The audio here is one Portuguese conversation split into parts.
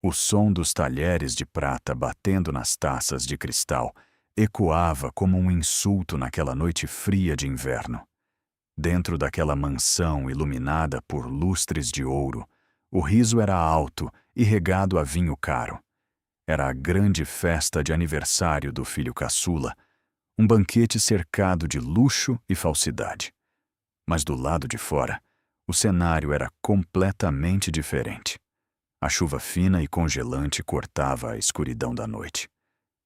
O som dos talheres de prata batendo nas taças de cristal ecoava como um insulto naquela noite fria de inverno. Dentro daquela mansão iluminada por lustres de ouro, o riso era alto e regado a vinho caro. Era a grande festa de aniversário do filho caçula, um banquete cercado de luxo e falsidade. Mas do lado de fora, o cenário era completamente diferente. A chuva fina e congelante cortava a escuridão da noite.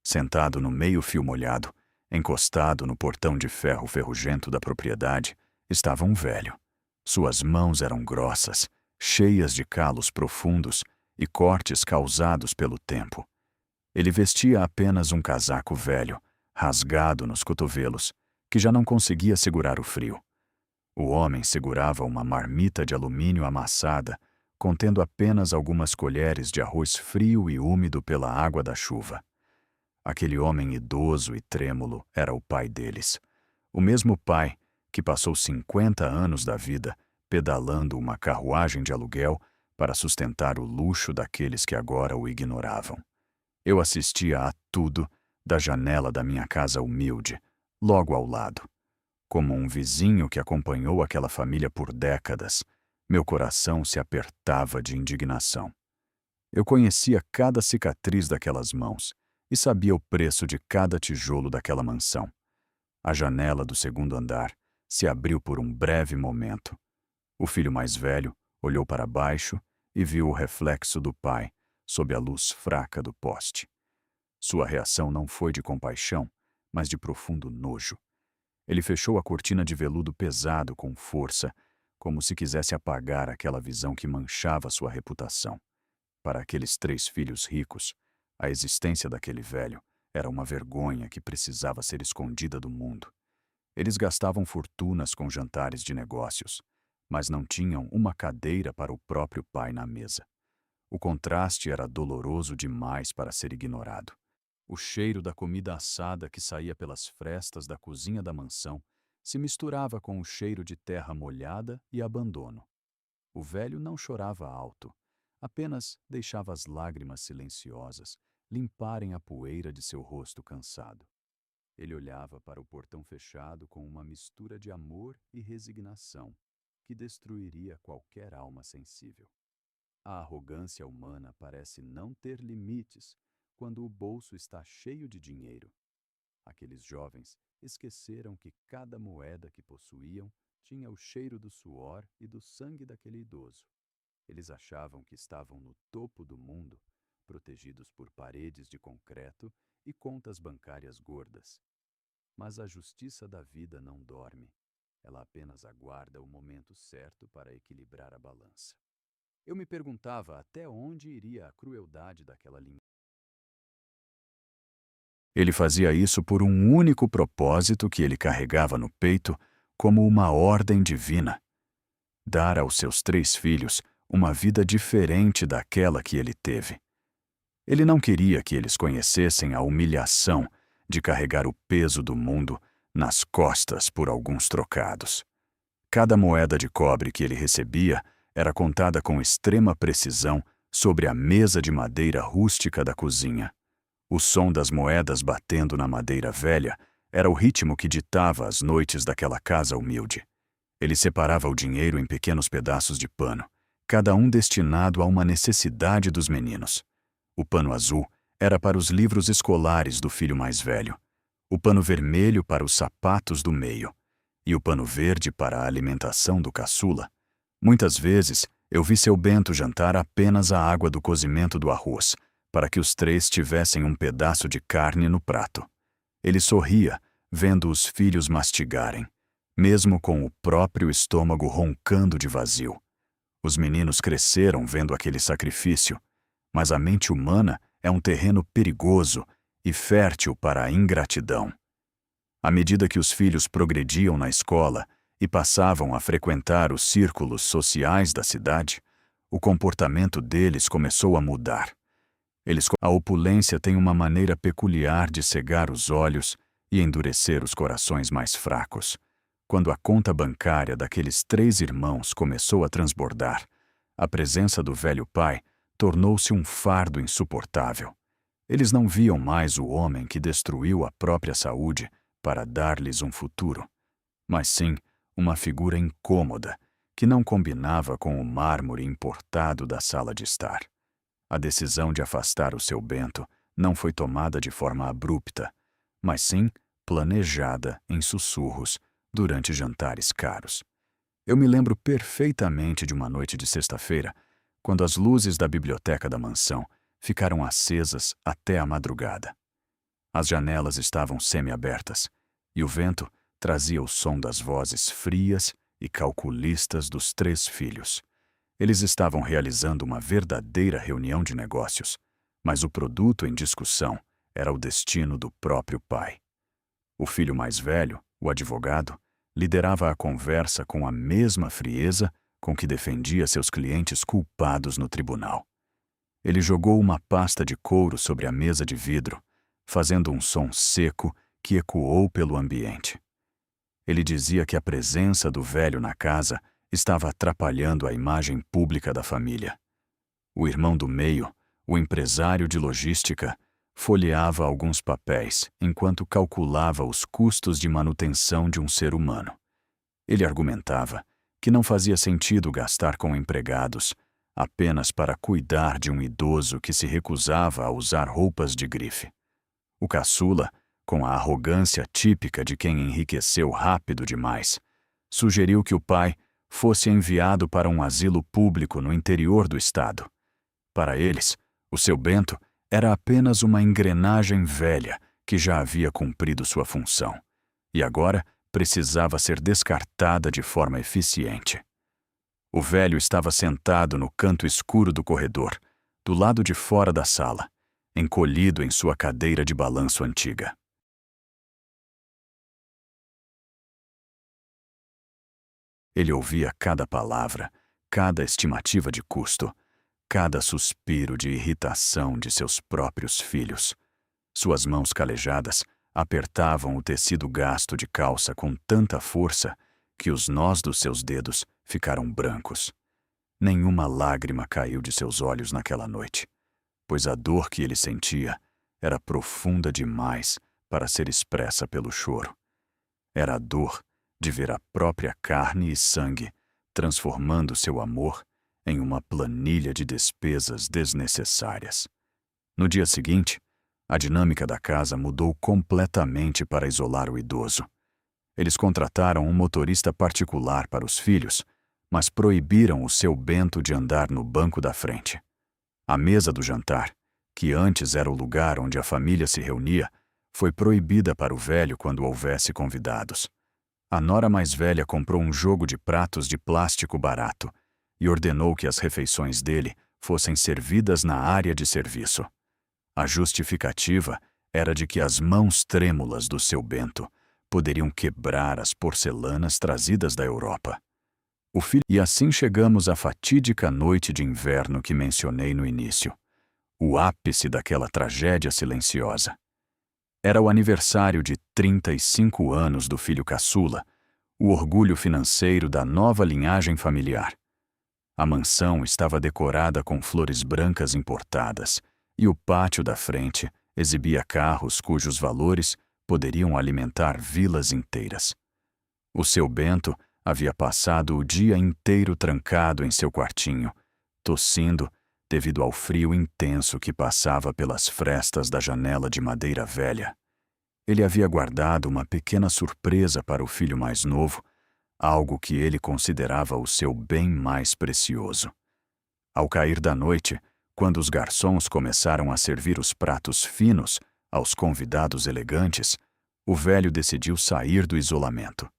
Sentado no meio-fio molhado, encostado no portão de ferro ferrugento da propriedade, estava um velho. Suas mãos eram grossas, cheias de calos profundos e cortes causados pelo tempo. Ele vestia apenas um casaco velho, rasgado nos cotovelos, que já não conseguia segurar o frio. O homem segurava uma marmita de alumínio amassada, contendo apenas algumas colheres de arroz frio e úmido pela água da chuva. Aquele homem idoso e trêmulo era o pai deles. O mesmo pai que passou 50 anos da vida pedalando uma carruagem de aluguel para sustentar o luxo daqueles que agora o ignoravam. Eu assistia a tudo da janela da minha casa humilde, logo ao lado. Como um vizinho que acompanhou aquela família por décadas, meu coração se apertava de indignação. Eu conhecia cada cicatriz daquelas mãos e sabia o preço de cada tijolo daquela mansão. A janela do segundo andar se abriu por um breve momento. O filho mais velho olhou para baixo e viu o reflexo do pai sob a luz fraca do poste. Sua reação não foi de compaixão, mas de profundo nojo. Ele fechou a cortina de veludo pesado com força, como se quisesse apagar aquela visão que manchava sua reputação. Para aqueles 3 filhos ricos, a existência daquele velho era uma vergonha que precisava ser escondida do mundo. Eles gastavam fortunas com jantares de negócios, mas não tinham uma cadeira para o próprio pai na mesa. O contraste era doloroso demais para ser ignorado. O cheiro da comida assada que saía pelas frestas da cozinha da mansão se misturava com o cheiro de terra molhada e abandono. O velho não chorava alto, apenas deixava as lágrimas silenciosas limparem a poeira de seu rosto cansado. Ele olhava para o portão fechado com uma mistura de amor e resignação que destruiria qualquer alma sensível. A arrogância humana parece não ter limites quando o bolso está cheio de dinheiro. Aqueles jovens esqueceram que cada moeda que possuíam tinha o cheiro do suor e do sangue daquele idoso. Eles achavam que estavam no topo do mundo, protegidos por paredes de concreto e contas bancárias gordas. Mas a justiça da vida não dorme. Ela apenas aguarda o momento certo para equilibrar a balança. Eu me perguntava até onde iria a crueldade daquela linguagem. Ele fazia isso por um único propósito que ele carregava no peito como uma ordem divina: dar aos seus 3 filhos uma vida diferente daquela que ele teve. Ele não queria que eles conhecessem a humilhação de carregar o peso do mundo nas costas por alguns trocados. Cada moeda de cobre que ele recebia era contada com extrema precisão sobre a mesa de madeira rústica da cozinha. O som das moedas batendo na madeira velha era o ritmo que ditava as noites daquela casa humilde. Ele separava o dinheiro em pequenos pedaços de pano, cada um destinado a uma necessidade dos meninos. O pano azul era para os livros escolares do filho mais velho, o pano vermelho para os sapatos do meio e o pano verde para a alimentação do caçula. Muitas vezes eu vi seu Bento jantar apenas a água do cozimento do arroz, para que os 3 tivessem um pedaço de carne no prato. Ele sorria, vendo os filhos mastigarem, mesmo com o próprio estômago roncando de vazio. Os meninos cresceram vendo aquele sacrifício, mas a mente humana é um terreno perigoso e fértil para a ingratidão. À medida que os filhos progrediam na escola e passavam a frequentar os círculos sociais da cidade, o comportamento deles começou a mudar. A opulência tem uma maneira peculiar de cegar os olhos e endurecer os corações mais fracos. Quando a conta bancária daqueles 3 irmãos começou a transbordar, a presença do velho pai tornou-se um fardo insuportável. Eles não viam mais o homem que destruiu a própria saúde para dar-lhes um futuro, mas sim uma figura incômoda que não combinava com o mármore importado da sala de estar. A decisão de afastar o seu Bento não foi tomada de forma abrupta, mas sim planejada em sussurros durante jantares caros. Eu me lembro perfeitamente de uma noite de sexta-feira, quando as luzes da biblioteca da mansão ficaram acesas até a madrugada. As janelas estavam semi-abertas, e o vento trazia o som das vozes frias e calculistas dos 3 filhos. Eles estavam realizando uma verdadeira reunião de negócios, mas o produto em discussão era o destino do próprio pai. O filho mais velho, o advogado, liderava a conversa com a mesma frieza com que defendia seus clientes culpados no tribunal. Ele jogou uma pasta de couro sobre a mesa de vidro, fazendo um som seco que ecoou pelo ambiente. Ele dizia que a presença do velho na casa estava atrapalhando a imagem pública da família. O irmão do meio, o empresário de logística, folheava alguns papéis enquanto calculava os custos de manutenção de um ser humano. Ele argumentava que não fazia sentido gastar com empregados apenas para cuidar de um idoso que se recusava a usar roupas de grife. O caçula, com a arrogância típica de quem enriqueceu rápido demais, sugeriu que o pai fosse enviado para um asilo público no interior do estado. Para eles, o seu Bento era apenas uma engrenagem velha que já havia cumprido sua função, e agora precisava ser descartada de forma eficiente. O velho estava sentado no canto escuro do corredor, do lado de fora da sala, encolhido em sua cadeira de balanço antiga. Ele ouvia cada palavra, cada estimativa de custo, cada suspiro de irritação de seus próprios filhos. Suas mãos calejadas apertavam o tecido gasto de calça com tanta força que os nós dos seus dedos ficaram brancos. Nenhuma lágrima caiu de seus olhos naquela noite, pois a dor que ele sentia era profunda demais para ser expressa pelo choro. Era a dor de ver a própria carne e sangue transformando seu amor em uma planilha de despesas desnecessárias. No dia seguinte, a dinâmica da casa mudou completamente para isolar o idoso. Eles contrataram um motorista particular para os filhos, mas proibiram o seu Bento de andar no banco da frente. A mesa do jantar, que antes era o lugar onde a família se reunia, foi proibida para o velho quando houvesse convidados. A nora mais velha comprou um jogo de pratos de plástico barato e ordenou que as refeições dele fossem servidas na área de serviço. A justificativa era de que as mãos trêmulas do seu Bento poderiam quebrar as porcelanas trazidas da Europa. E assim chegamos à fatídica noite de inverno que mencionei no início, o ápice daquela tragédia silenciosa. Era o aniversário de 35 anos do filho caçula, o orgulho financeiro da nova linhagem familiar. A mansão estava decorada com flores brancas importadas, e o pátio da frente exibia carros cujos valores poderiam alimentar vilas inteiras. O seu Bento havia passado o dia inteiro trancado em seu quartinho, tossindo devido ao frio intenso que passava pelas frestas da janela de madeira velha. Ele havia guardado uma pequena surpresa para o filho mais novo, algo que ele considerava o seu bem mais precioso. Ao cair da noite, quando os garçons começaram a servir os pratos finos aos convidados elegantes, o velho decidiu sair do isolamento.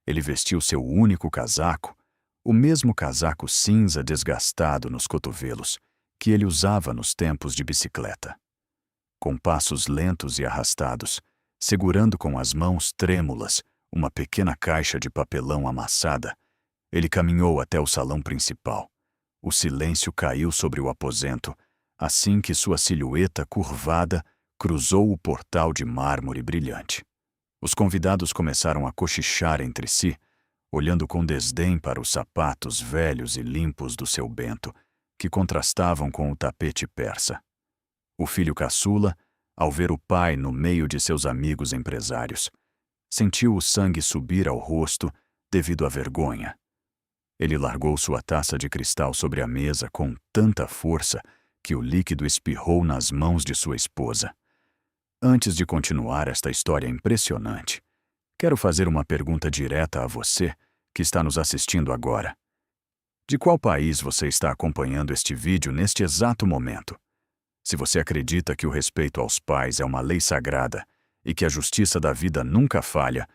Ele vestiu seu único casaco, o mesmo casaco cinza desgastado nos cotovelos que ele usava nos tempos de bicicleta. Com passos lentos e arrastados, segurando com as mãos trêmulas uma pequena caixa de papelão amassada, ele caminhou até o salão principal. O silêncio caiu sobre o aposento assim que sua silhueta curvada cruzou o portal de mármore brilhante. Os convidados começaram a cochichar entre si, olhando com desdém para os sapatos velhos e limpos do seu Bento, que contrastavam com o tapete persa. O filho caçula, ao ver o pai no meio de seus amigos empresários, sentiu o sangue subir ao rosto devido à vergonha. Ele largou sua taça de cristal sobre a mesa com tanta força que o líquido espirrou nas mãos de sua esposa. Antes de continuar esta história impressionante, quero fazer uma pergunta direta a você que está nos assistindo agora. De qual país você está acompanhando este vídeo neste exato momento? Se você acredita que o respeito aos pais é uma lei sagrada e que a justiça da vida nunca falha,